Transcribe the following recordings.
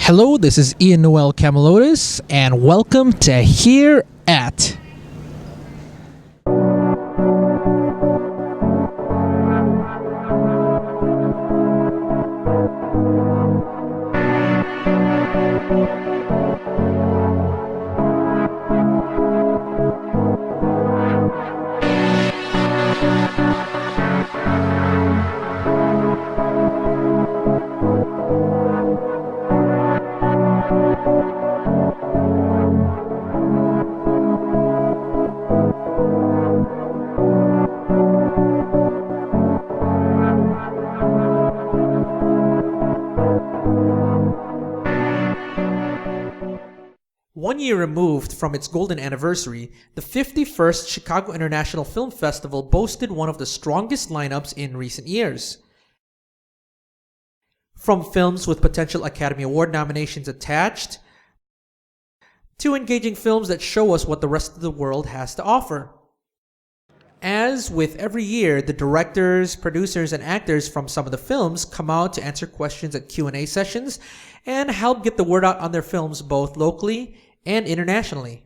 Hello, this is Ian Noel Camalotis, and welcome to Here at. One year removed from its golden anniversary, the 51st Chicago International Film Festival boasted one of the strongest lineups in recent years. From films with potential Academy Award nominations attached, to engaging films that show us what the rest of the world has to offer. As with every year, the directors, producers, and actors from some of the films come out to answer questions at Q&A sessions and help get the word out on their films both locally and internationally.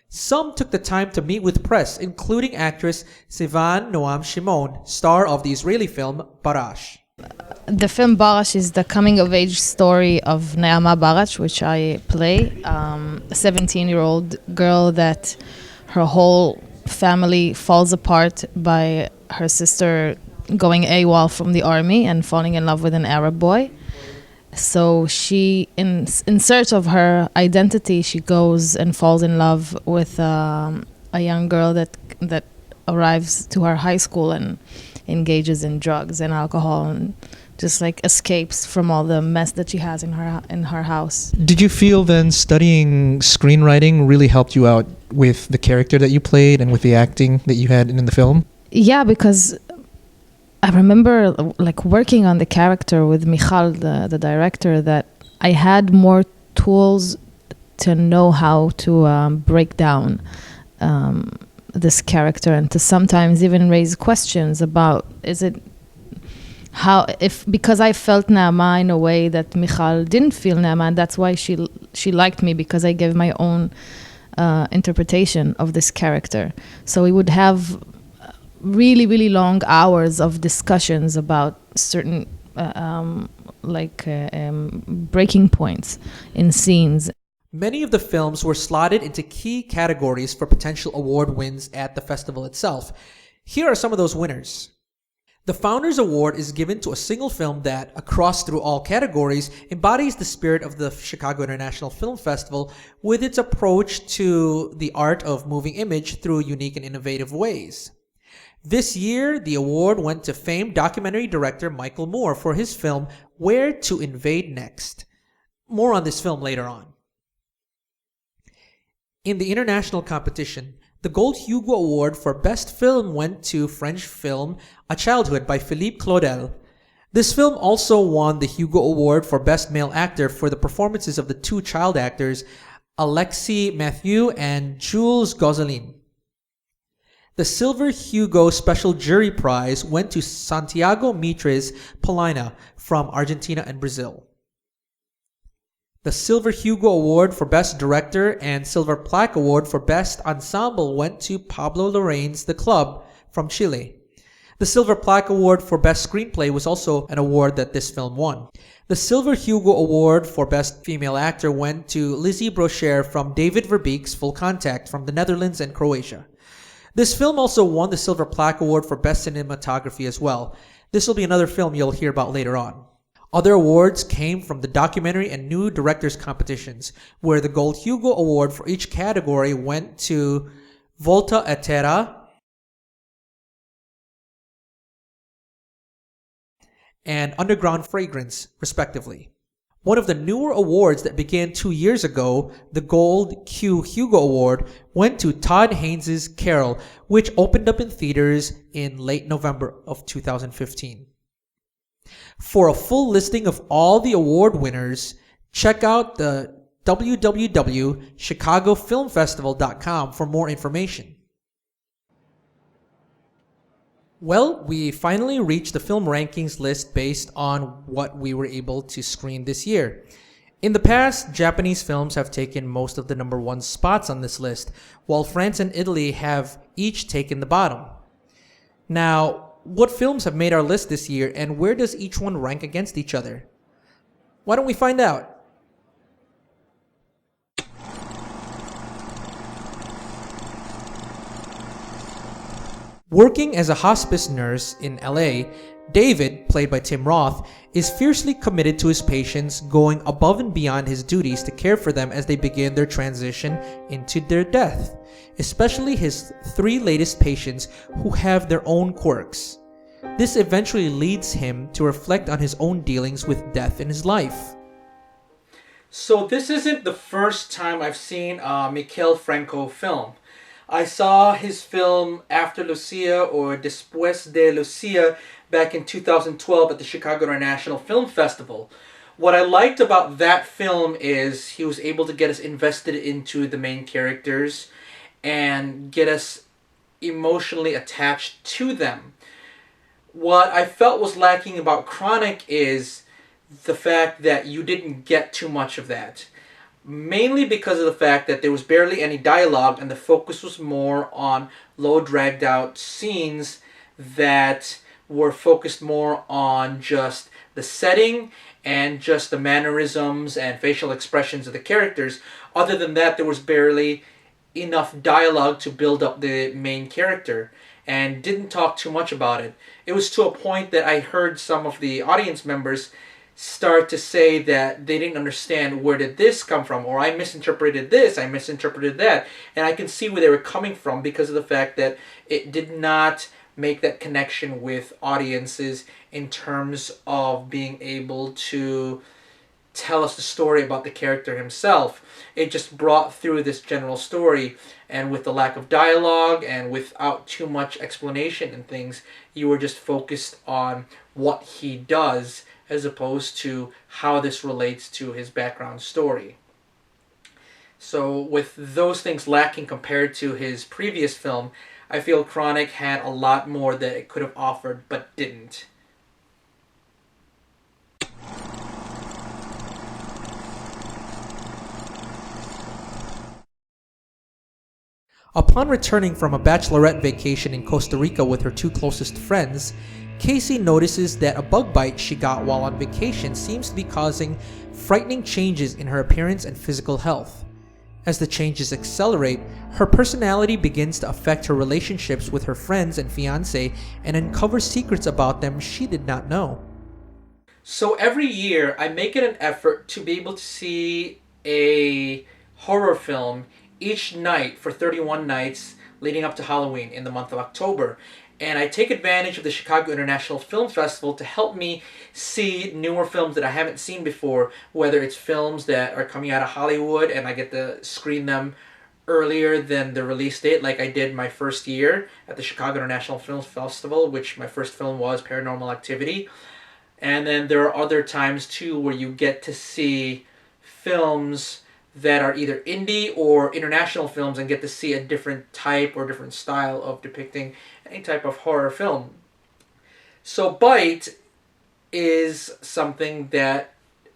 Some took the time to meet with press, including actress Sivan Noam Shimon, star of the Israeli film Barash. The film Barash is the coming-of-age story of Naama Barash, which I play, a 17-year-old girl that her whole family falls apart by her sister going AWOL from the army and falling in love with an Arab boy. So she, in search of her identity, she goes and falls in love with a young girl that arrives to her high school and engages in drugs and alcohol and just like escapes from all the mess that she has in her house. Did you feel then studying screenwriting really helped you out with the character that you played and with the acting that you had in the film? Yeah, because I remember like working on the character with Michal, the director, that I had more tools to know how to break down this character and to sometimes even raise questions about because I felt Naama in a way that Michal didn't feel Naama, and that's why she liked me, because I gave my own interpretation of this character. So we would have really, really long hours of discussions about certain breaking points in scenes. Many of the films were slotted into key categories for potential award wins at the festival itself. Here are some of those winners. The Founders Award is given to a single film that, across through all categories, embodies the spirit of the Chicago International Film Festival with its approach to the art of moving image through unique and innovative ways. This year, the award went to famed documentary director Michael Moore for his film Where to Invade Next. More on this film later on. In the international competition, the Gold Hugo Award for Best Film went to French film A Childhood by Philippe Claudel. This film also won the Hugo Award for Best Male Actor for the performances of the two child actors Alexis Mathieu and Jules Gosselin. The Silver Hugo Special Jury Prize went to Santiago Mitres Polina from Argentina and Brazil. The Silver Hugo Award for Best Director and Silver Plaque Award for Best Ensemble went to Pablo Larraín's The Club from Chile. The Silver Plaque Award for Best Screenplay was also an award that this film won. The Silver Hugo Award for Best Female Actor went to Lizzie Brocher from David Verbeek's Full Contact from the Netherlands and Croatia. This film also won the Silver Plaque Award for Best Cinematography as well. This will be another film you'll hear about later on. Other awards came from the documentary and new directors competitions, where the Gold Hugo Award for each category went to Volta a Terra and Underground Fragrance, respectively. One of the newer awards that began 2 years ago, the Gold Q Hugo Award, went to Todd Haynes' Carol, which opened up in theaters in late November of 2015. For a full listing of all the award winners, check out the www.chicagofilmfestival.com for more information. Well, we finally reached the film rankings list based on what we were able to screen this year. In the past, Japanese films have taken most of the number one spots on this list, while France and Italy have each taken the bottom. Now, what films have made our list this year, and where does each one rank against each other? Why don't we find out? Working as a hospice nurse in LA, David, played by Tim Roth, is fiercely committed to his patients, going above and beyond his duties to care for them as they begin their transition into their death, especially his three latest patients who have their own quirks. This eventually leads him to reflect on his own dealings with death in his life. So this isn't the first time I've seen a Miquel Franco film. I saw his film After Lucia or Después de Lucia back in 2012 at the Chicago International Film Festival. What I liked about that film is he was able to get us invested into the main characters and get us emotionally attached to them. What I felt was lacking about Chronic is the fact that you didn't get too much of that. Mainly because of the fact that there was barely any dialogue and the focus was more on low dragged out scenes that were focused more on just the setting and just the mannerisms and facial expressions of the characters. Other than that, there was barely enough dialogue to build up the main character and didn't talk too much about it. It was to a point that I heard some of the audience members start to say that they didn't understand where did this come from, or I misinterpreted this, I misinterpreted that. And I can see where they were coming from because of the fact that it did not make that connection with audiences in terms of being able to tell us the story about the character himself. It just brought through this general story, and with the lack of dialogue and without too much explanation and things, you were just focused on what he does as opposed to how this relates to his background story. So with those things lacking compared to his previous film, I feel Chronic had a lot more that it could have offered but didn't. Upon returning from a bachelorette vacation in Costa Rica with her two closest friends, Casey notices that a bug bite she got while on vacation seems to be causing frightening changes in her appearance and physical health. As the changes accelerate, her personality begins to affect her relationships with her friends and fiancé and uncovers secrets about them she did not know. So every year, I make it an effort to be able to see a horror film each night for 31 nights leading up to Halloween in the month of October. And I take advantage of the Chicago International Film Festival to help me see newer films that I haven't seen before, whether it's films that are coming out of Hollywood and I get to screen them earlier than the release date, like I did my first year at the Chicago International Film Festival, which my first film was Paranormal Activity. And then there are other times too where you get to see films that are either indie or international films and get to see a different type or different style of depicting any type of horror film. So Bite is something that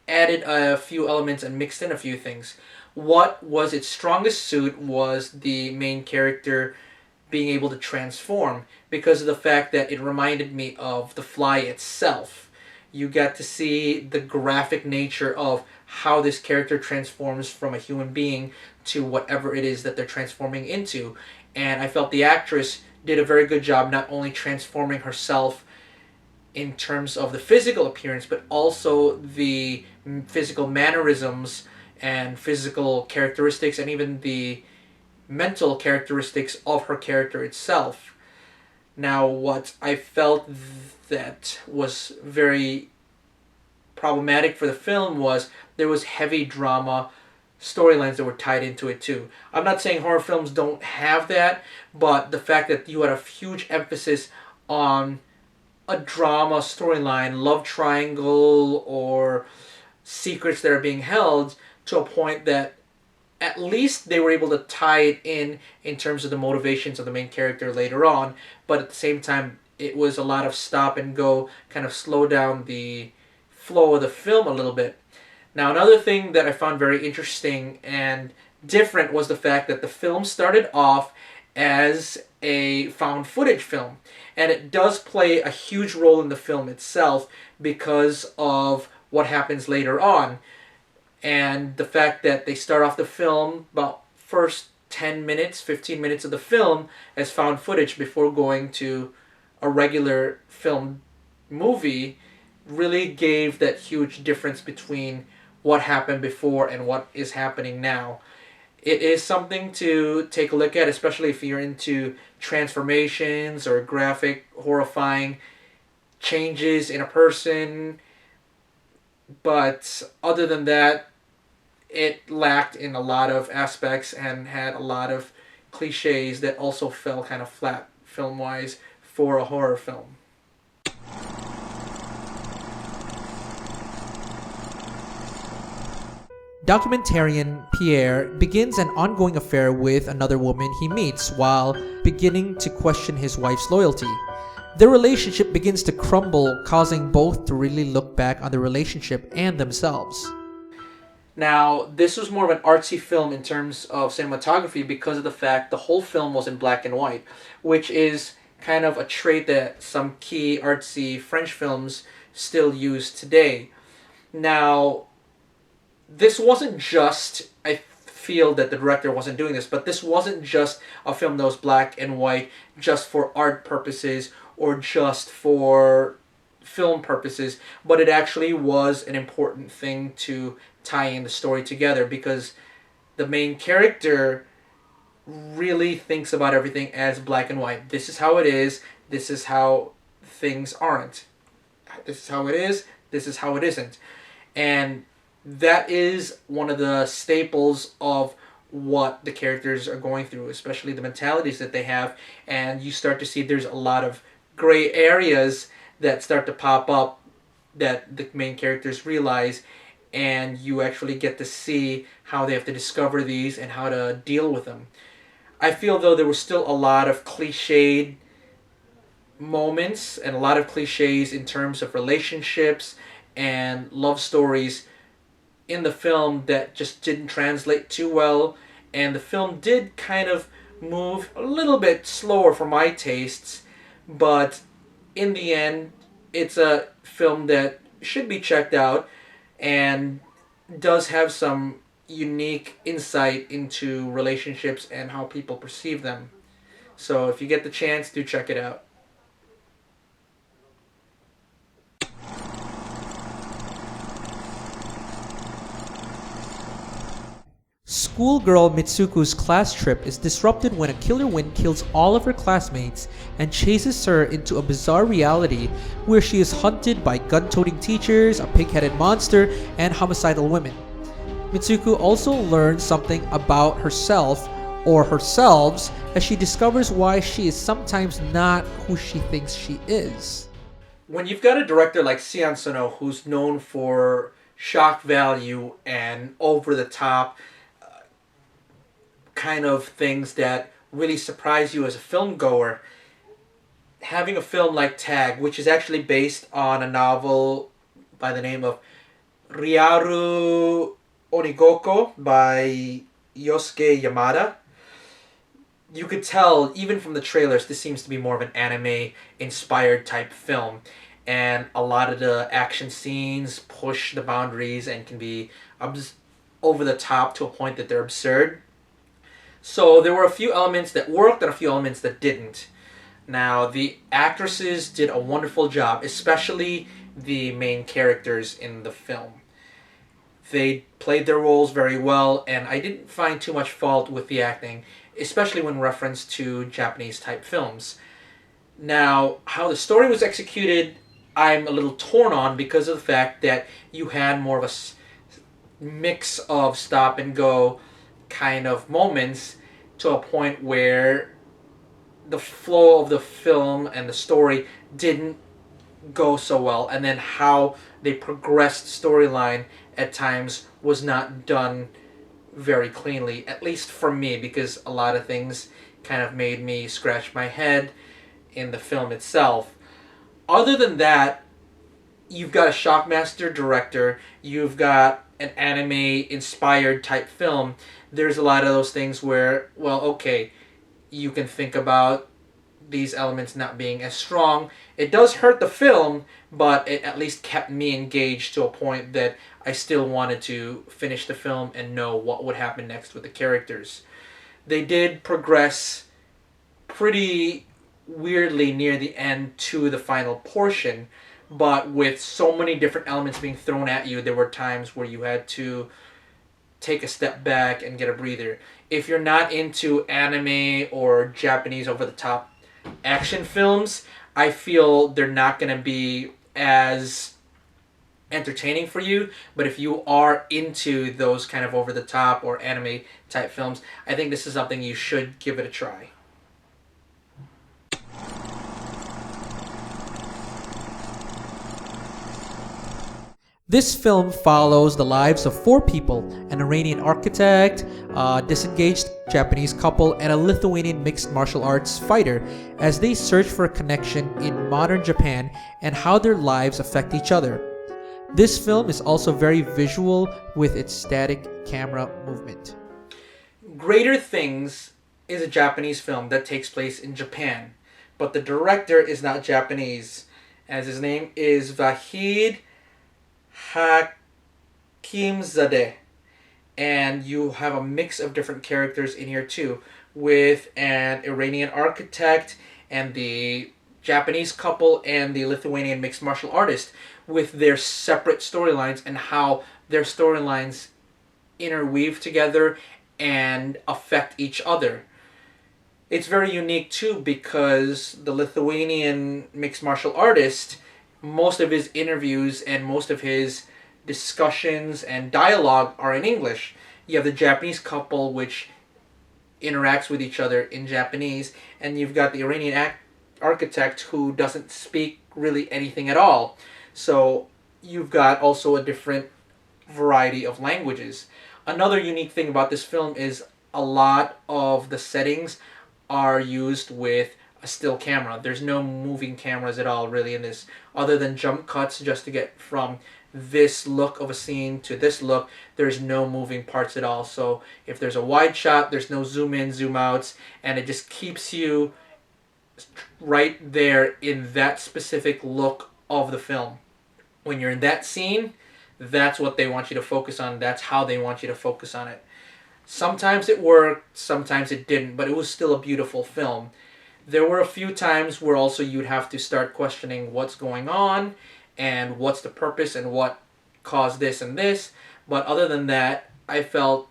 added a few elements and mixed in a few things. What was its strongest suit was the main character being able to transform because of the fact that it reminded me of The Fly itself. You got to see the graphic nature of how this character transforms from a human being to whatever it is that they're transforming into. And I felt the actress did a very good job not only transforming herself in terms of the physical appearance, but also the physical mannerisms and physical characteristics and even the mental characteristics of her character itself. Now, what I felt that was very problematic for the film was there was heavy drama storylines that were tied into it too. I'm not saying horror films don't have that, but the fact that you had a huge emphasis on a drama storyline, love triangle, or secrets that are being held to a point that at least they were able to tie it in terms of the motivations of the main character later on, but at the same time it was a lot of stop and go, kind of slow down the flow of the film a little bit. Now, another thing that I found very interesting and different was the fact that the film started off as a found footage film. And it does play a huge role in the film itself because of what happens later on. And the fact that they start off the film about first 10 minutes, 15 minutes of the film as found footage before going to a regular film movie really gave that huge difference between what happened before and what is happening now. It is something to take a look at, especially if you're into transformations or graphic, horrifying changes in a person. But other than that, it lacked in a lot of aspects and had a lot of cliches that also fell kind of flat film wise for a horror film. Documentarian Pierre begins an ongoing affair with another woman he meets while beginning to question his wife's loyalty. Their relationship begins to crumble, causing both to really look back on the relationship and themselves. Now, this was more of an artsy film in terms of cinematography because of the fact the whole film was in black and white, which is kind of a trait that some key artsy French films still use today. Now, this wasn't just, I feel that the director wasn't doing this, but this wasn't just a film that was black and white just for art purposes or just for film purposes, but it actually was an important thing to tie in the story together because the main character really thinks about everything as black and white. This is how it is, this is how things aren't. This is how it is, this is how it isn't. And that is one of the staples of what the characters are going through, especially the mentalities that they have. And you start to see there's a lot of gray areas that start to pop up that the main characters realize, and you actually get to see how they have to discover these and how to deal with them. I feel though there was still a lot of cliched moments and a lot of cliches in terms of relationships and love stories in the film that just didn't translate too well, and the film did kind of move a little bit slower for my tastes, but in the end it's a film that should be checked out and does have some unique insight into relationships and how people perceive them. So if you get the chance, do check it out. Schoolgirl Mitsuku's class trip is disrupted when a killer wind kills all of her classmates and chases her into a bizarre reality where she is hunted by gun-toting teachers, a pig-headed monster, and homicidal women. Mitsuku also learns something about herself or herselves as she discovers why she is sometimes not who she thinks she is. When you've got a director like Sion Sono who's known for shock value and over-the-top kind of things that really surprise you as a film goer, having a film like Tag, which is actually based on a novel by the name of Ryaru Onigoko by Yosuke Yamada, you could tell even from the trailers this seems to be more of an anime inspired type film, and a lot of the action scenes push the boundaries and can be over the top to a point that they're absurd. So there were a few elements that worked and a few elements that didn't. Now, the actresses did a wonderful job, especially the main characters in the film. They played their roles very well, and I didn't find too much fault with the acting, especially when reference to Japanese type films. Now, how the story was executed, I'm a little torn on because of the fact that you had more of a mix of stop and go kind of moments to a point where the flow of the film and the story didn't go so well, and then how they progressed storyline at times was not done very cleanly, at least for me, because a lot of things kind of made me scratch my head in the film itself. Other than that, you've got a shockmaster director, you've got an anime inspired type film, there's a lot of those things where, well, okay, you can think about these elements not being as strong. It does hurt the film, but it at least kept me engaged to a point that I still wanted to finish the film and know what would happen next with the characters. They did progress pretty weirdly near the end to the final portion, but with so many different elements being thrown at you, there were times where you had to take a step back and get a breather. If you're not into anime or Japanese over the top action films, I feel they're not going to be as entertaining for you. But if you are into those kind of over the top or anime type films, I think this is something you should give it a try. This film follows the lives of four people: an Iranian architect, a disengaged Japanese couple, and a Lithuanian mixed martial arts fighter as they search for a connection in modern Japan and how their lives affect each other. This film is also very visual with its static camera movement. Greater Things is a Japanese film that takes place in Japan, but the director is not Japanese, as his name is Vahid Hakimzadeh, and you have a mix of different characters in here too, with an Iranian architect and the Japanese couple and the Lithuanian mixed martial artist, with their separate storylines and how their storylines interweave together and affect each other. It's very unique too because the Lithuanian mixed martial artist, most of his interviews and most of his discussions and dialogue are in English. You have the Japanese couple, which interacts with each other in Japanese, and you've got the Iranian architect who doesn't speak really anything at all. So you've got also a different variety of languages. Another unique thing about this film is a lot of the settings are used with a still camera. There's no moving cameras at all really in this, other than jump cuts just to get from this look of a scene to this look. There's no moving parts at all. So if there's a wide shot, there's no zoom in, zoom outs, and it just keeps you right there in that specific look of the film. When you're in that scene, that's what they want you to focus on. That's how they want you to focus on it. Sometimes it worked, sometimes it didn't, but it was still a beautiful film. There were a few times where also you'd have to start questioning what's going on and what's the purpose and what caused this and this. But other than that, I felt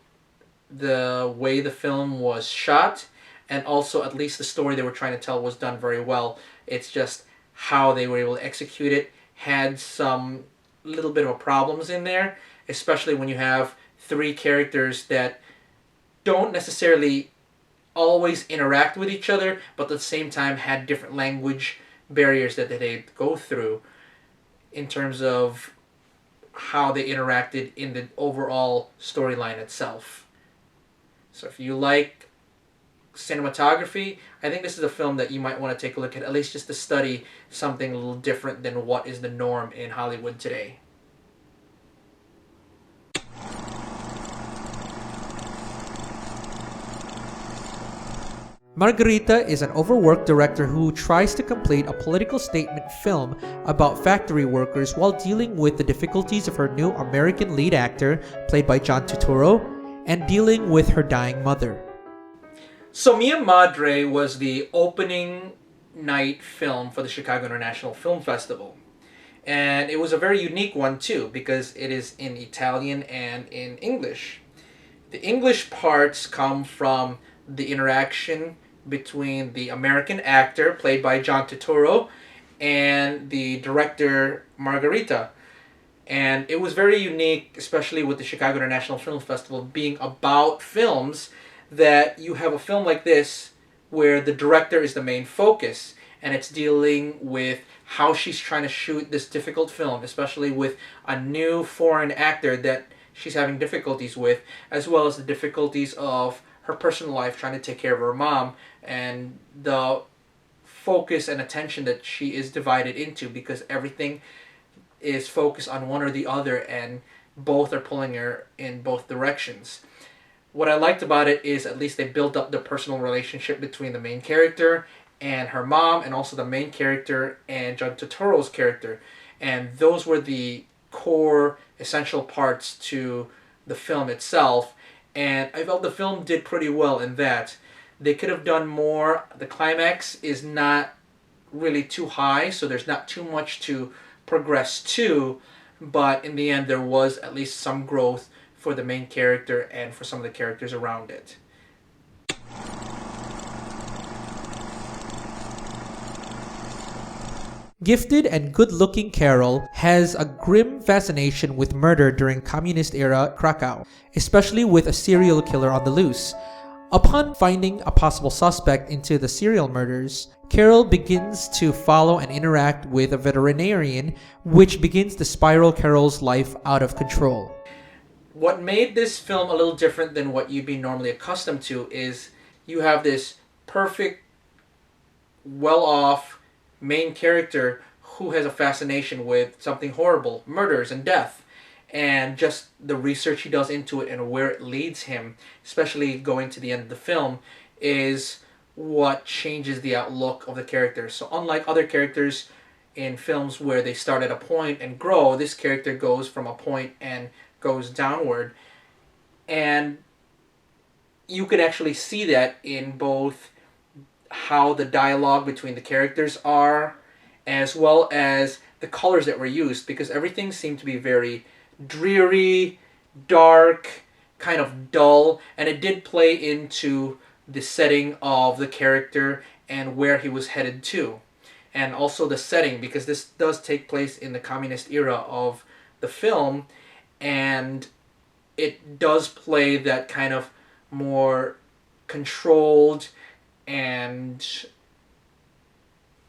the way the film was shot and also at least the story they were trying to tell was done very well. It's just how they were able to execute it had some little bit of problems in there, especially when you have three characters that don't necessarily always interact with each other, but at the same time had different language barriers that they go through in terms of how they interacted in the overall storyline itself. So if you like cinematography, I think this is a film that you might want to take a look at least just to study something a little different than what is the norm in Hollywood today. Margarita is an overworked director who tries to complete a political statement film about factory workers while dealing with the difficulties of her new American lead actor, played by John Turturro, and dealing with her dying mother. So Mia Madre was the opening night film for the Chicago International Film Festival. And it was a very unique one too because it is in Italian and in English. The English parts come from the interaction between the American actor, played by John Turturro, and the director, Margarita. And it was very unique, especially with the Chicago International Film Festival being about films, that you have a film like this where the director is the main focus, and it's dealing with how she's trying to shoot this difficult film, especially with a new foreign actor that she's having difficulties with, as well as the difficulties of her personal life trying to take care of her mom and the focus and attention that she is divided into because everything is focused on one or the other, and both are pulling her in both directions. What I liked about it is at least they built up the personal relationship between the main character and her mom, and also the main character and John Turturro's character. And those were the core, essential parts to the film itself. And I felt the film did pretty well in that. They could have done more. The climax is not really too high, so there's not too much to progress to. But in the end, there was at least some growth for the main character and for some of the characters around it. Gifted and good-looking Carol has a grim fascination with murder during communist-era Krakow, especially with a serial killer on the loose. Upon finding a possible suspect into the serial murders, Carol begins to follow and interact with a veterinarian, which begins to spiral Carol's life out of control. What made this film a little different than what you'd be normally accustomed to is you have this perfect, well-off main character who has a fascination with something horrible, murders and death, and just the research he does into it and where it leads him, especially going to the end of the film, is what changes the outlook of the character. So unlike other characters in films where they start at a point and grow, this character goes from a point and goes downward. And you can actually see that in both how the dialogue between the characters are, as well as the colors that were used, because everything seemed to be very dreary, dark, kind of dull, and it did play into the setting of the character and where he was headed to. And also the setting, because this does take place in the communist era of the film, and it does play that kind of more controlled and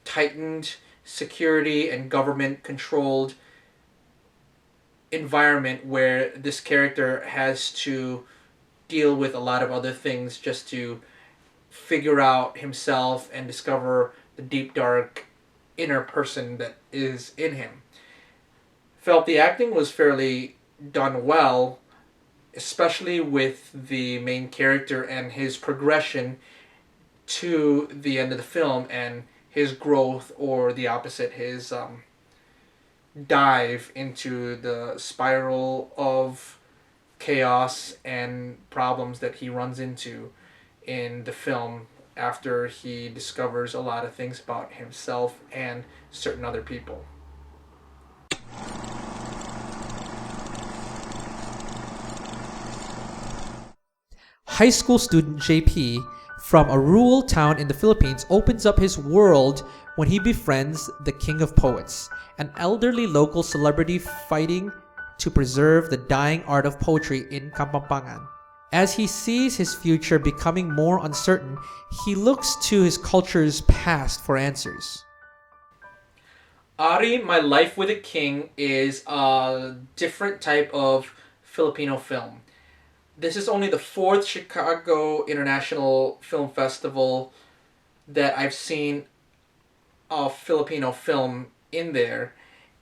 tightened security and government controlled environment where this character has to deal with a lot of other things just to figure out himself and discover the deep dark inner person that is in him. Felt the acting was fairly done well, especially with the main character and his progression to the end of the film and his growth, or the opposite, his dive into the spiral of chaos and problems that he runs into in the film after he discovers a lot of things about himself and certain other people. High school student JP from a rural town in the Philippines opens up his world when he befriends the King of Poets, an elderly local celebrity fighting to preserve the dying art of poetry in Kapampangan. As he sees his future becoming more uncertain, he looks to his culture's past for answers. Ari, My Life with a King is a different type of Filipino film. This is only the 4th Chicago International Film Festival that I've seen a Filipino film in there.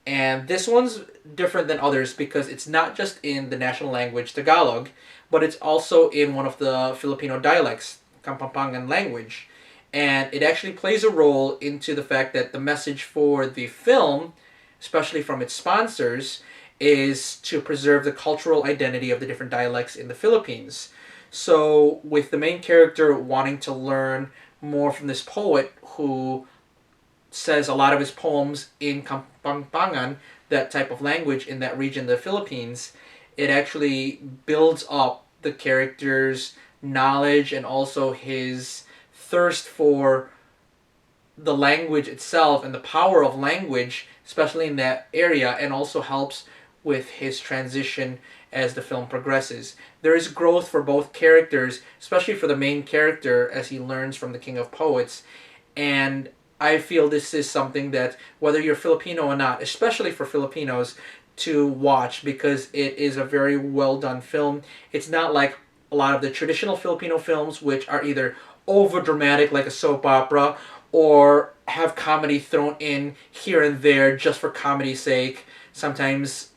And this one's different than others because it's not just in the national language, Tagalog, but it's also in one of the Filipino dialects, Kapampangan language. And it actually plays a role into the fact that the message for the film, especially from its sponsors, is to preserve the cultural identity of the different dialects in the Philippines. So with the main character wanting to learn more from this poet who says a lot of his poems in Kapampangan, that type of language in that region of the Philippines, it actually builds up the character's knowledge and also his thirst for the language itself and the power of language, especially in that area, and also helps with his transition as the film progresses. There is growth for both characters, especially for the main character as he learns from the King of Poets. And I feel this is something that, whether you're Filipino or not, especially for Filipinos, to watch because it is a very well done film. It's not like a lot of the traditional Filipino films, which are either over dramatic like a soap opera or have comedy thrown in here and there just for comedy's sake. Sometimes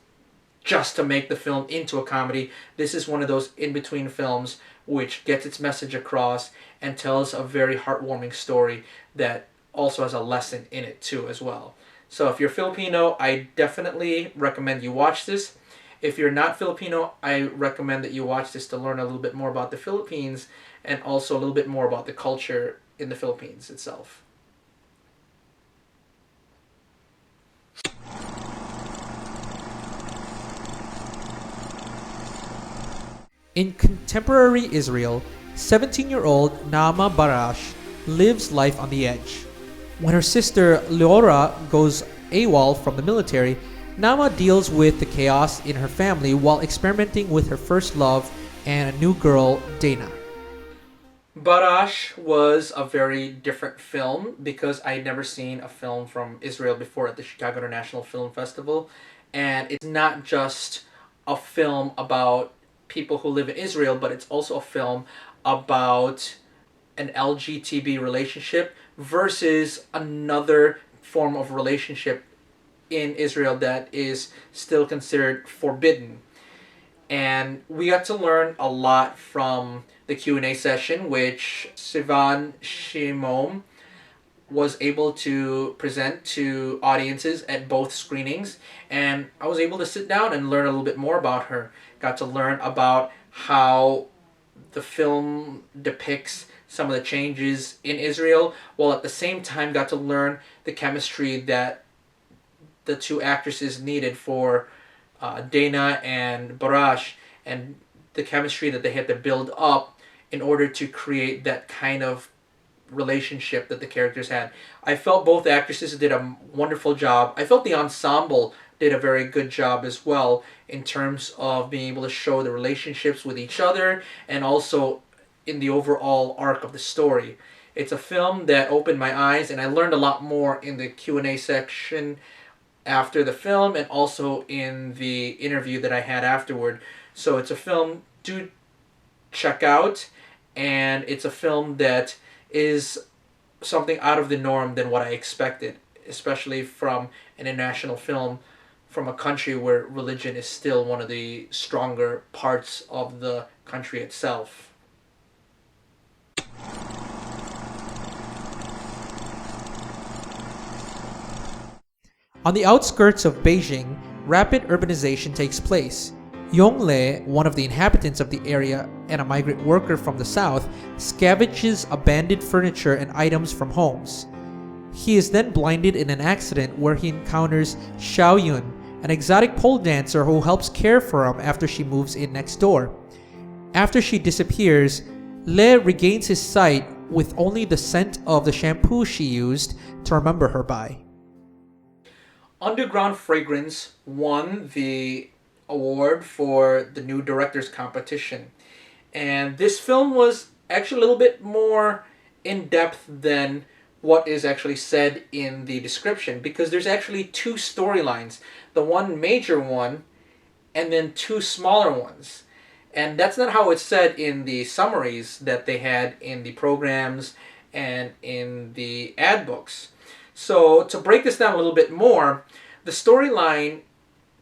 just to make the film into a comedy. This is one of those in-between films which gets its message across and tells a very heartwarming story that also has a lesson in it too as well. So if you're Filipino, I definitely recommend you watch this. If you're not Filipino, I recommend that you watch this to learn a little bit more about the Philippines and also a little bit more about the culture in the Philippines itself. In contemporary Israel, 17-year-old Naama Barash lives life on the edge. When her sister Leora goes AWOL from the military, Naama deals with the chaos in her family while experimenting with her first love and a new girl, Dana. Barash was a very different film because I had never seen a film from Israel before at the Chicago International Film Festival. And it's not just a film about people who live in Israel, but it's also a film about an LGTB relationship versus another form of relationship in Israel that is still considered forbidden. And we got to learn a lot from the Q&A session, which Sivan Shimom was able to present to audiences at both screenings. And I was able to sit down and learn a little bit more about her. Got to learn about how the film depicts some of the changes in Israel, while at the same time got to learn the chemistry that the two actresses needed for Dana and Barash, and the chemistry that they had to build up in order to create that kind of relationship that the characters had. I felt both actresses did a wonderful job. I felt the ensemble did a very good job as well in terms of being able to show the relationships with each other and also in the overall arc of the story. It's a film that opened my eyes, and I learned a lot more in the Q&A section after the film and also in the interview that I had afterward. So it's a film to check out, and it's a film that is something out of the norm than what I expected, especially from an international film from a country where religion is still one of the stronger parts of the country itself. On the outskirts of Beijing, rapid urbanization takes place. Yongle, one of the inhabitants of the area and a migrant worker from the south, scavenges abandoned furniture and items from homes. He is then blinded in an accident where he encounters Xiao Yun, an exotic pole dancer who helps care for him after she moves in next door. After she disappears, Le regains his sight with only the scent of the shampoo she used to remember her by. Underground Fragrance won the award for the new director's competition. And this film was actually a little bit more in-depth than what is actually said in the description, because there's actually two storylines. The one major one and then two smaller ones. And that's not how it's said in the summaries that they had in the programs and in the ad books. So to break this down a little bit more, the storyline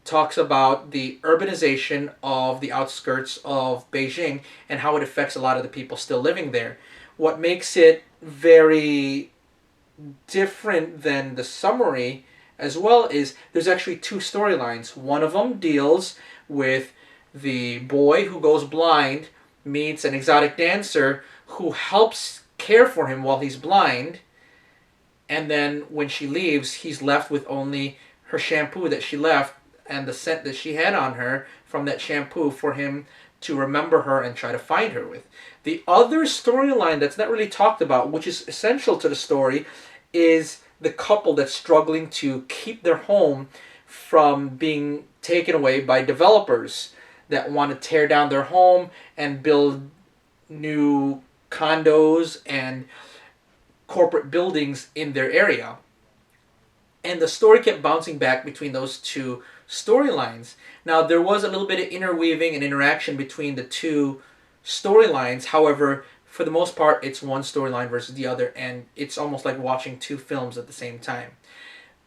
talks about the urbanization of the outskirts of Beijing and how it affects a lot of the people still living there. What makes it very different than the summary as well is there's actually two storylines. One of them deals with the boy who goes blind meets an exotic dancer who helps care for him while he's blind, and then when she leaves, he's left with only her shampoo that she left and the scent that she had on her from that shampoo for him to remember her and try to find her with. The other storyline that's not really talked about, which is essential to the story, is the couple that's struggling to keep their home from being taken away by developers that want to tear down their home and build new condos and corporate buildings in their area. And the story kept bouncing back between those two storylines. Now, there was a little bit of interweaving and interaction between the two storylines. However, for the most part, it's one storyline versus the other, and it's almost like watching two films at the same time.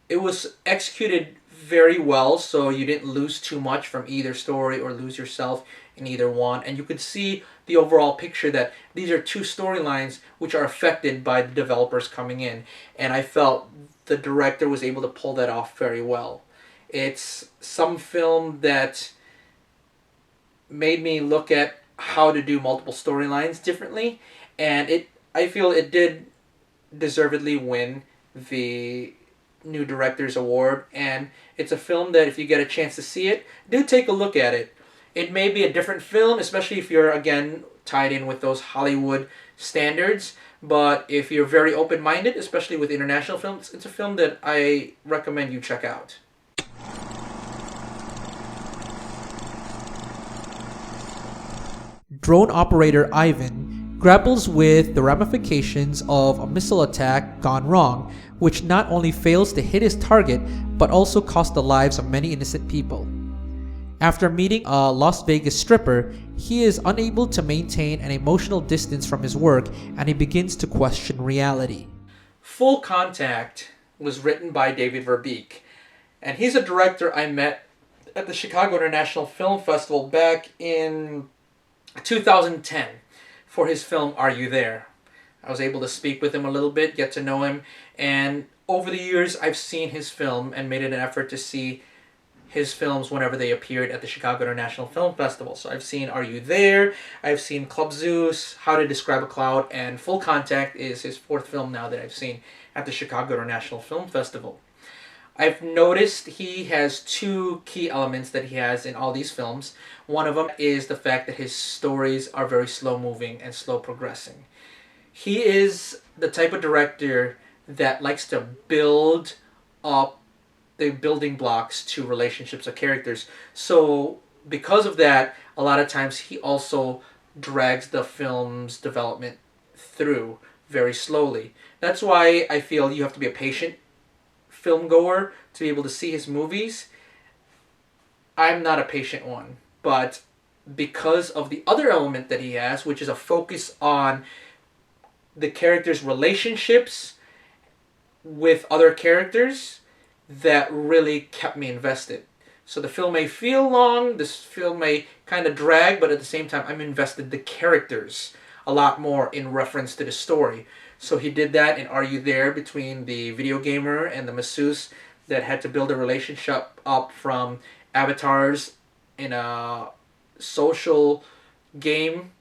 It was executed very well, so you didn't lose too much from either story or lose yourself in either one. And you could see the overall picture that these are two storylines which are affected by the developers coming in. And I felt the director was able to pull that off very well. It's some film that made me look at how to do multiple storylines differently, and I feel it did deservedly win the new director's award. And it's a film that if you get a chance to see it, do take a look at it. It may be a different film, especially if you're again tied in with those Hollywood standards, but if you're very open-minded, especially with international films, it's a film that I recommend you check out. Drone operator Ivan grapples with the ramifications of a missile attack gone wrong, which not only fails to hit his target, but also costs the lives of many innocent people. After meeting a Las Vegas stripper, he is unable to maintain an emotional distance from his work, and he begins to question reality. Full Contact was written by David Verbeek, and he's a director I met at the Chicago International Film Festival back in 2010 for his film Are You There? I was able to speak with him a little bit, get to know him, and over the years I've seen his film and made it an effort to see his films whenever they appeared at the Chicago International Film Festival. So I've seen Are You There? I've seen Club Zeus, How to Describe a Cloud, and Full Contact is his fourth film now that I've seen at the Chicago International Film Festival. I've noticed he has two key elements that he has in all these films. One of them is the fact that his stories are very slow moving and slow progressing. He is the type of director that likes to build up the building blocks to relationships of characters. So because of that, a lot of times he also drags the film's development through very slowly. That's why I feel you have to be a patient film goer to be able to see his movies. I'm not a patient one, but because of the other element that he has, which is a focus on the characters' relationships with other characters, that really kept me invested. So the film may feel long, this film may kind of drag, but at the same time I'm invested in the characters a lot more in reference to the story. So he did that in Are You There? Between the video gamer and the masseuse that had to build a relationship up from avatars in a social game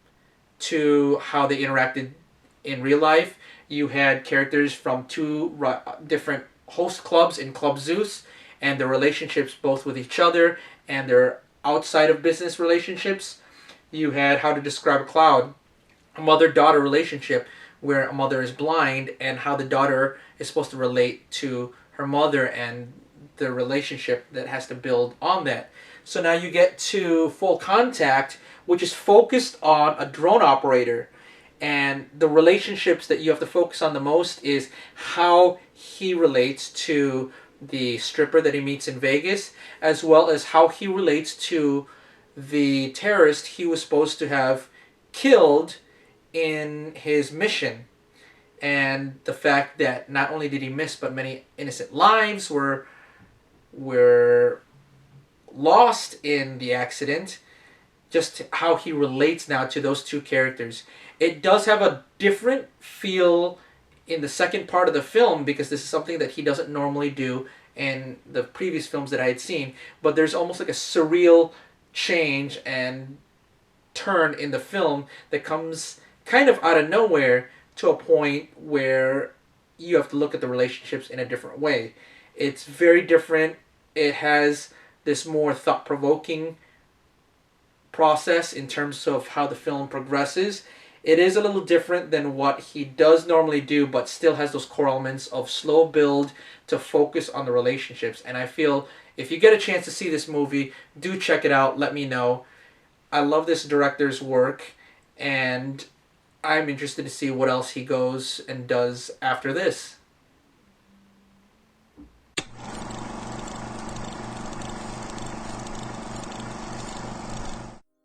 to how they interacted in real life. You had characters from two different host clubs in Club Zeus and their relationships both with each other and their outside of business relationships. You had How to Describe a Cloud, a mother-daughter relationship where a mother is blind and how the daughter is supposed to relate to her mother and the relationship that has to build on that. So now you get to Full Contact, which is focused on a drone operator, and the relationships that you have to focus on the most is how he relates to the stripper that he meets in Vegas, as well as how he relates to the terrorist he was supposed to have killed in his mission. And the fact that not only did he miss, but many innocent lives were lost in the accident. Just how he relates now to those two characters. It does have a different feel in the second part of the film because this is something that he doesn't normally do in the previous films that I had seen. But there's almost like a surreal change and turn in the film that comes kind of out of nowhere to a point where you have to look at the relationships in a different way. It's very different. It has this more thought-provoking process in terms of how the film progresses. It is a little different than what he does normally do, but still has those core elements of slow build to focus on the relationships. And I feel if you get a chance to see this movie, do check it out. Let me know. I love this director's work, and I'm interested to see what else he goes and does after this.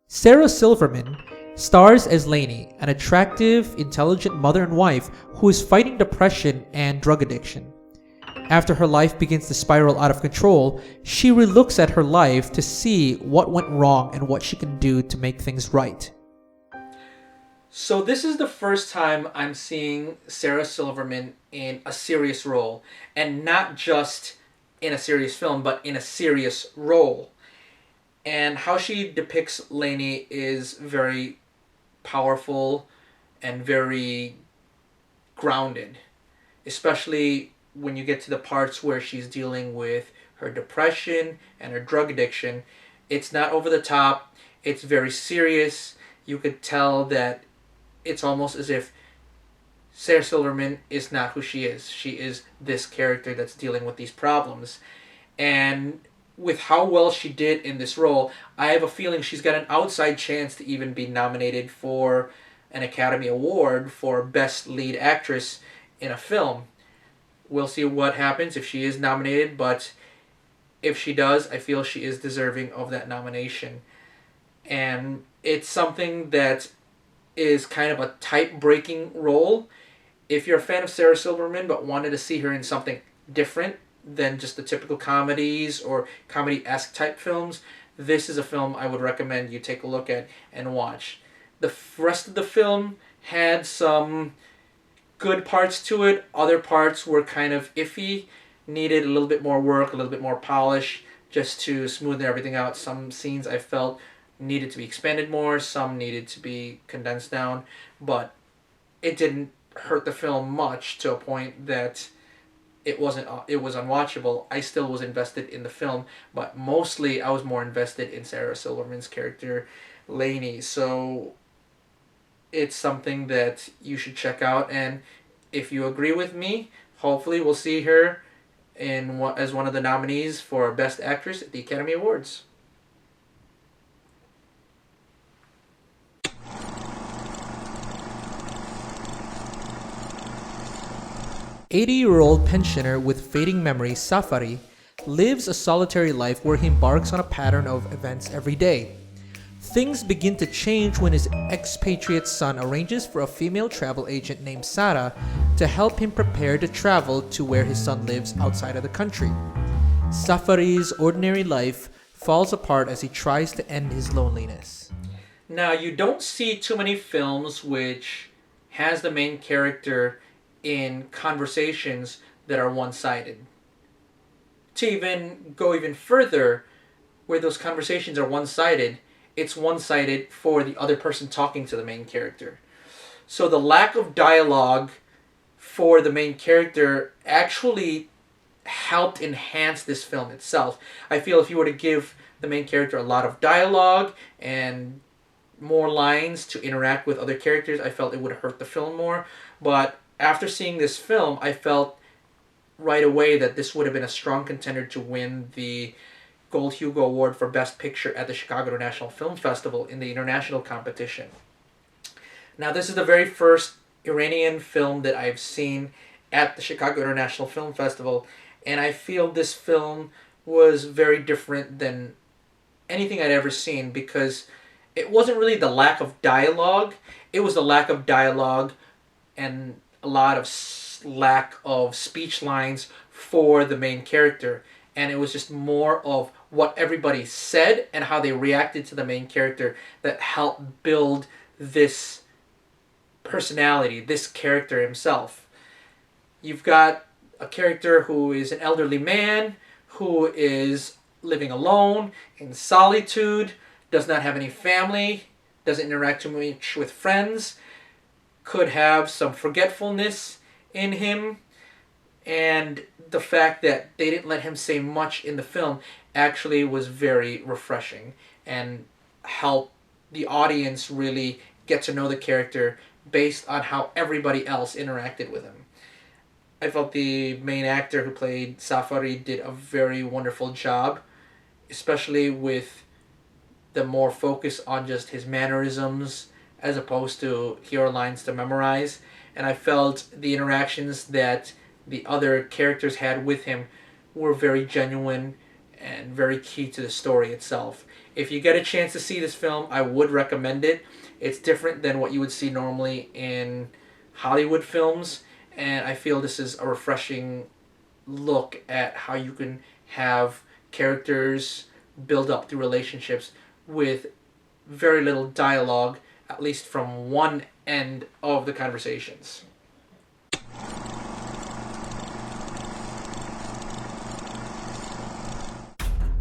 Sarah Silverman stars as Lainey, an attractive, intelligent mother and wife who is fighting depression and drug addiction. After her life begins to spiral out of control, she relooks at her life to see what went wrong and what she can do to make things right. So this is the first time I'm seeing Sarah Silverman in a serious role, and not just in a serious film, but in a serious role. And how she depicts Lainey is very powerful and very grounded, especially when you get to the parts where she's dealing with her depression and her drug addiction. It's not over the top, it's very serious. You could tell that it's almost as if Sarah Silverman is not who she is. She is this character that's dealing with these problems. And with how well she did in this role, I have a feeling she's got an outside chance to even be nominated for an Academy Award for Best Lead Actress in a film. We'll see what happens if she is nominated, but if she does, I feel she is deserving of that nomination. And it's something that is kind of a type-breaking role. If you're a fan of Sarah Silverman but wanted to see her in something different than just the typical comedies or comedy-esque type films, this is a film I would recommend you take a look at and watch. The rest of the film had some good parts to it. Other parts were kind of iffy, needed a little bit more work, a little bit more polish just to smoothen everything out. Some scenes I felt needed to be expanded more, some needed to be condensed down, but it didn't hurt the film much to a point that it was unwatchable. I still was invested in the film, but mostly I was more invested in Sarah Silverman's character, Lainey. So it's something that you should check out, and if you agree with me, hopefully we'll see her as one of the nominees for Best Actress at the Academy Awards. 80-year-old pensioner with fading memory, Safari, lives a solitary life where he embarks on a pattern of events every day. Things begin to change when his expatriate son arranges for a female travel agent named Sarah to help him prepare to travel to where his son lives outside of the country. Safari's ordinary life falls apart as he tries to end his loneliness. Now, you don't see too many films which has the main character in conversations that are one-sided. To even go even further, where those conversations are one-sided, it's one-sided for the other person talking to the main character. So the lack of dialogue for the main character actually helped enhance this film itself. I feel if you were to give the main character a lot of dialogue and more lines to interact with other characters, I felt it would hurt the film more. But after seeing this film, I felt right away that this would have been a strong contender to win the Gold Hugo Award for Best Picture at the Chicago International Film Festival in the international competition. Now, this is the very first Iranian film that I've seen at the Chicago International Film Festival, and I feel this film was very different than anything I'd ever seen because it wasn't really the lack of dialogue, it was the lack of dialogue and a lot of lack of speech lines for the main character. And it was just more of what everybody said and how they reacted to the main character that helped build this personality, this character himself. You've got a character who is an elderly man, who is living alone, in solitude, does not have any family, doesn't interact too much with friends, could have some forgetfulness in him, and the fact that they didn't let him say much in the film actually was very refreshing and helped the audience really get to know the character based on how everybody else interacted with him. I felt the main actor who played Safari did a very wonderful job, especially with the more focus on just his mannerisms as opposed to hero lines to memorize. And I felt the interactions that the other characters had with him were very genuine and very key to the story itself. If you get a chance to see this film, I would recommend it. It's different than what you would see normally in Hollywood films, and I feel this is a refreshing look at how you can have characters build up through relationships with very little dialogue, at least from one end of the conversations.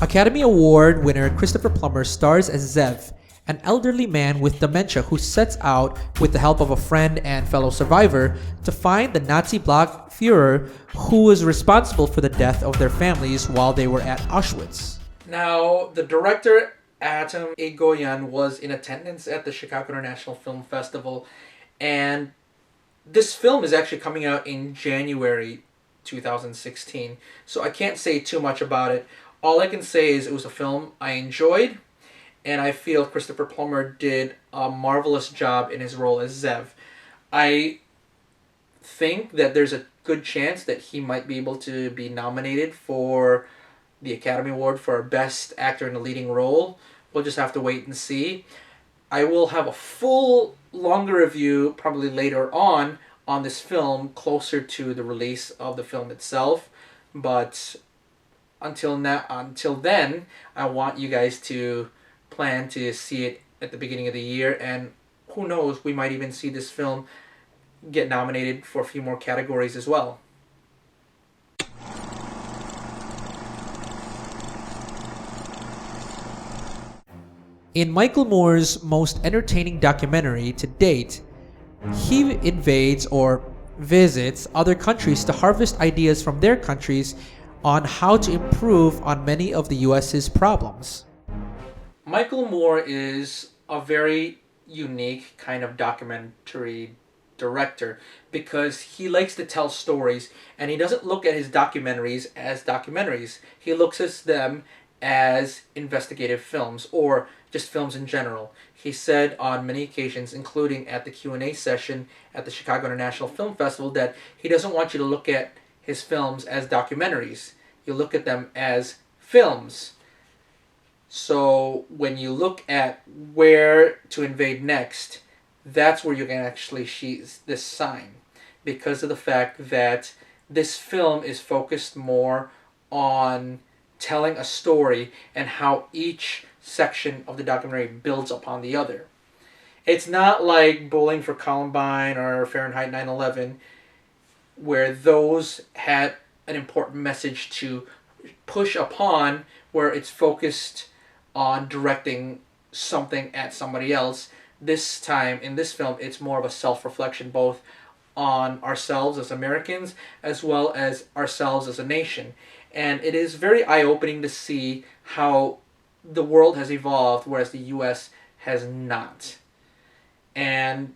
Academy Award winner Christopher Plummer stars as Zev, an elderly man with dementia who sets out, with the help of a friend and fellow survivor, to find the Nazi Black Fuhrer who was responsible for the death of their families while they were at Auschwitz. Now, the director, Atom Egoyan, was in attendance at the Chicago International Film Festival, and this film is actually coming out in January 2016, so I can't say too much about it. All I can say is it was a film I enjoyed, and I feel Christopher Plummer did a marvelous job in his role as Zev. I think that there's a good chance that he might be able to be nominated for the Academy Award for Best Actor in a Leading Role. We'll just have to wait and see. I will have a full, longer review probably later on this film, closer to the release of the film itself. But until then, I want you guys to plan to see it at the beginning of the year, and who knows, we might even see this film get nominated for a few more categories as well. In Michael Moore's most entertaining documentary to date, he invades or visits other countries to harvest ideas from their countries on how to improve on many of the US's problems. Michael Moore is a very unique kind of documentary director because he likes to tell stories, and he doesn't look at his documentaries as documentaries. He looks at them as investigative films or just films in general. He said on many occasions, including at the Q&A session at the Chicago International Film Festival, that he doesn't want you to look at his films as documentaries. You look at them as films. So when you look at where to invade next, that's where you can actually see this sign, because of the fact that this film is focused more on telling a story and how each section of the documentary builds upon the other. It's not like Bowling for Columbine or Fahrenheit 9/11, where those had an important message to push upon, where it's focused on directing something at somebody else. This time, in this film, it's more of a self-reflection, both on ourselves as Americans as well as ourselves as a nation. And it is very eye-opening to see how the world has evolved, whereas the U.S. has not. And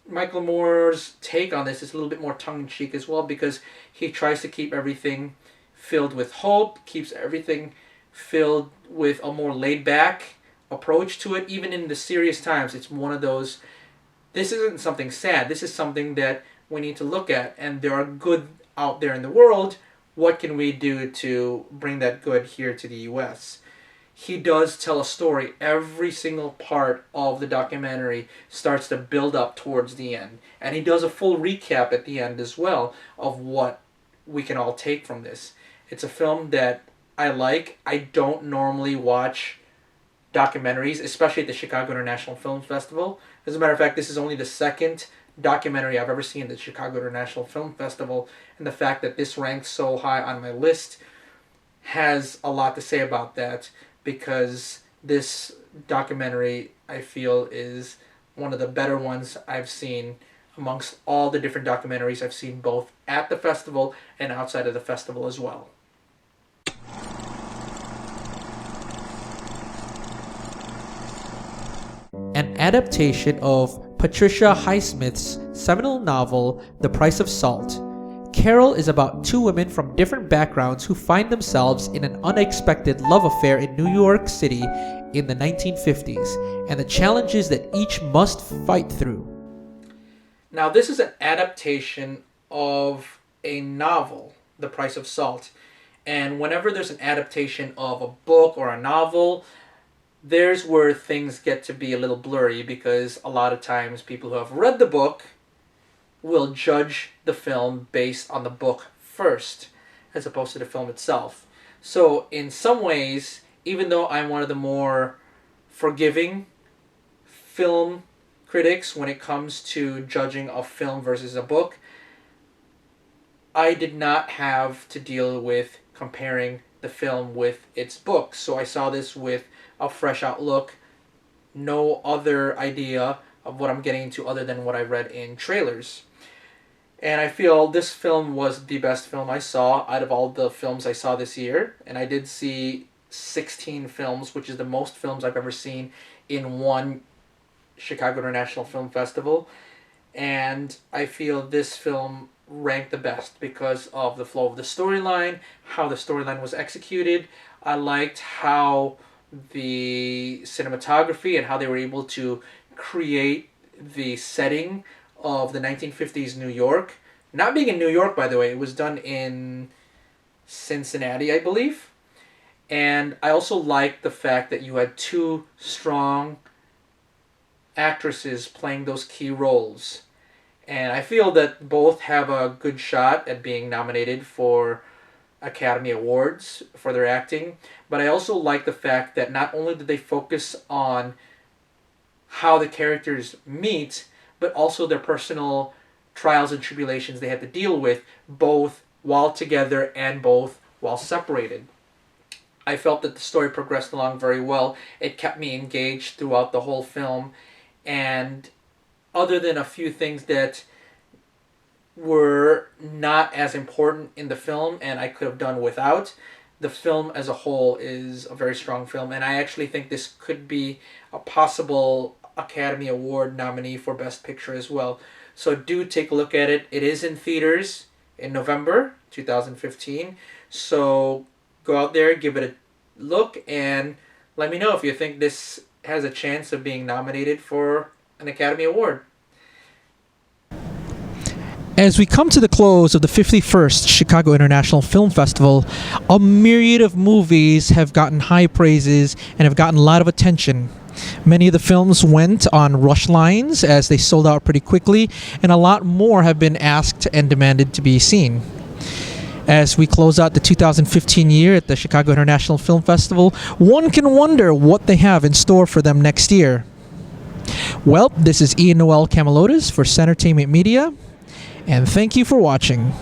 Michael Moore's take on this is a little bit more tongue-in-cheek as well, because he tries to keep everything filled with hope, keeps everything filled with a more laid-back approach to it. Even in the serious times, it's one of those, this isn't something sad, this is something that we need to look at, and there are good out there in the world. What can we do to bring that good here to the U.S.? He does tell a story. Every single part of the documentary starts to build up towards the end. And he does a full recap at the end as well of what we can all take from this. It's a film that I like. I don't normally watch documentaries, especially at the Chicago International Film Festival. As a matter of fact, this is only the second documentary I've ever seen at the Chicago International Film Festival, and the fact that this ranks so high on my list has a lot to say about that, because this documentary, I feel, is one of the better ones I've seen amongst all the different documentaries I've seen, both at the festival and outside of the festival as well. An adaptation of Patricia Highsmith's seminal novel, The Price of Salt. Carol is about two women from different backgrounds who find themselves in an unexpected love affair in New York City in the 1950s, and the challenges that each must fight through. Now, this is an adaptation of a novel, The Price of Salt. And whenever there's an adaptation of a book or a novel, there's where things get to be a little blurry, because a lot of times people who have read the book will judge the film based on the book first, as opposed to the film itself. So in some ways, even though I'm one of the more forgiving film critics when it comes to judging a film versus a book, I did not have to deal with comparing the film with its book. So I saw this with a fresh outlook, no other idea of what I'm getting into other than what I read in trailers. And I feel this film was the best film I saw out of all the films I saw this year. And I did see 16 films, which is the most films I've ever seen in one Chicago International Film Festival. And I feel this film ranked the best because of the flow of the storyline, how the storyline was executed. I liked how the cinematography and how they were able to create the setting of the 1950s New York. Not being in New York, by the way, it was done in Cincinnati, I believe. And I also liked the fact that you had two strong actresses playing those key roles. And I feel that both have a good shot at being nominated for Academy Awards for their acting. But I also like the fact that not only did they focus on how the characters meet, but also their personal trials and tribulations they had to deal with, both while together and both while separated. I felt that the story progressed along very well. It kept me engaged throughout the whole film, and other than a few things that were not as important in the film and I could have done without, the film as a whole is a very strong film, and I actually think this could be a possible Academy Award nominee for Best Picture as well. So do take a look at it. It is in theaters in November 2015. So go out there, give it a look, and let me know if you think this has a chance of being nominated for an Academy Award. As we come to the close of the 51st Chicago International Film Festival, a myriad of movies have gotten high praises and have gotten a lot of attention. Many of the films went on rush lines as they sold out pretty quickly, and a lot more have been asked and demanded to be seen. As we close out the 2015 year at the Chicago International Film Festival, one can wonder what they have in store for them next year. Well, this is Ian Noel Camalotis for Centertainment Media, and thank you for watching.